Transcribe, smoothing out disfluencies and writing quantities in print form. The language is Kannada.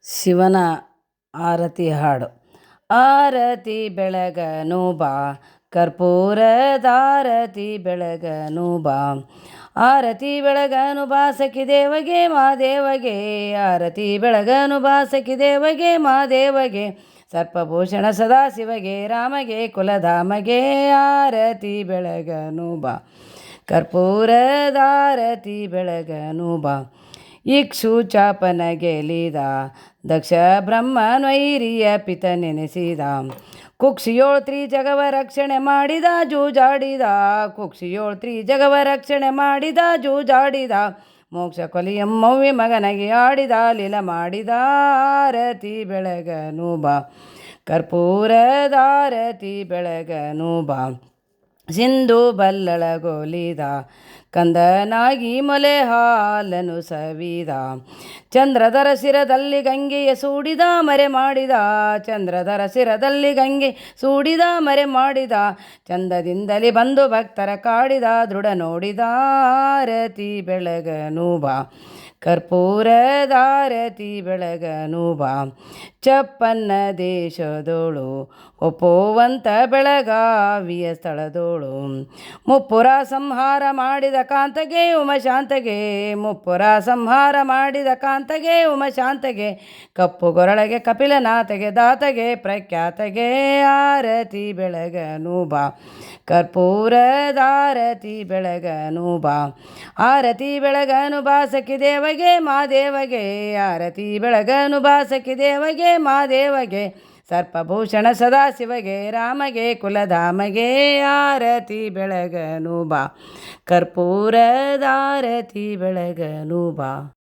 ಶಿವನ ಆರತಿ ಹಾಡು. ಆರತಿ ಬೆಳಗನು ಬಾ, ಕರ್ಪೂರದಾರತಿ ಬೆಳಗನು ಬಾ. ಆರತಿ ಬೆಳಗನು ಬಾ ಸಖಿ ದೇವಗೆ ಮಾದೇವಗೆ. ಆರತಿ ಬೆಳಗನು ಬಾ ಸಖಿ ದೇವಗೆ ಮಾದೇವಗೆ. ಸರ್ಪಭೂಷಣ ಸದಾಶಿವಗೆ ರಾಮಗೆ ಕುಲಧಾಮಗೆ. ಆರತಿ ಬೆಳಗನು ಬಾ, ಕರ್ಪೂರದಾರತಿ ಬೆಳಗನು ಬಾ. ಇಕ್ಷು ಚಾಪನ ಗೆಲಿದ ದಕ್ಷ ಬ್ರಹ್ಮನೈರಿಯ ಪಿತ ನೆನೆಸಿದ. ಕುಕ್ಷಿಯೋಳ್ತ್ರಿ ಜಗವ ರಕ್ಷಣೆ ಮಾಡಿದ ಜೂಜಾಡಿದ. ಕುಕ್ಷಿಯೋಳ್ತ್ರಿ ಜಗವ ರಕ್ಷಣೆ ಮಾಡಿದ ಜೂಜಾಡಿದ. ಮೋಕ್ಷ ಕೊಲಿಯಮ್ಮವ್ವಿ ಮಗನಿಗೆ ಆಡಿದ ಲೀಲ ಮಾಡಿದ. ಆರತಿ ಬೆಳಗನು ಬಾ, ಕರ್ಪೂರದಾರತಿ ಬೆಳಗನು ಬಾ. ಸಿಂಧು ಬಲ್ಲಳಗೊಲಿದ ಕಂದನಾಗಿ ಮೊಲೆ ಹಾಲನು ಸವಿದ. ಚಂದ್ರಧರ ಶಿರದಲ್ಲಿ ಗಂಗೆಯ ಸೂಡಿದ ಮರೆ ಮಾಡಿದ. ಚಂದ್ರಧರ ಶಿರದಲ್ಲಿ ಗಂಗೆ ಸೂಡಿದ ಮರೆ ಮಾಡಿದ. ಚಂದದಿಂದಲೇ ಬಂದು ಭಕ್ತರ ಕಾಡಿದ ದೃಢ ನೋಡಿದ. ಆರತಿ ಬೆಳಗನು ಬಾ, ಕರ್ಪೂರದಾರತಿ ಬೆಳಗನು ಬಾ. ಚಪ್ಪನ್ನ ದೇಶದೋಳು ಒಪ್ಪುವಂತ ಬೆಳಗಾವಿಯ ಸ್ಥಳದೋಳು. ಮುಪ್ಪುರ ಸಂಹಾರ ಮಾಡಿದ ಕಾಂತಗೆ ಉಮಶಾಂತಗೆ. ಮುಪ್ಪುರ ಸಂಹಾರ ಮಾಡಿದ ಕಾಂತಗೆ ಉಮಶಾಂತಗೆ. ಕಪ್ಪು ಗೊರಳಗೆ ಕಪಿಲನಾಥಗೆ ದಾತಗೆ ಪ್ರಖ್ಯಾತಗೆ. ಆರತಿ ಬೆಳಗನು ಬಾ, ಕರ್ಪೂರದಾರತಿ ಬೆಳಗನು ಬಾ. ಆರತಿ ಬೆಳಗನು ಬಾ ಸಖಿ ದೇವಗೆ ಮಾದೇವಗೆ. ಆರತಿ ಬೆಳಗನು ಬಾ ಸಖಿ ದೇವಗೆ ಮಾದೇವಗೆ. ಸರ್ಪಭೂಷಣ ಸದಾಶಿವಗೆ ರಾಮಗೆ ಕುಲಧಾಮಗೆ. ಆರತಿ ಬೆಳಗನು ಬಾ, ಕರ್ಪೂರದಾರತಿ ಬೆಳಗನು ಬಾ.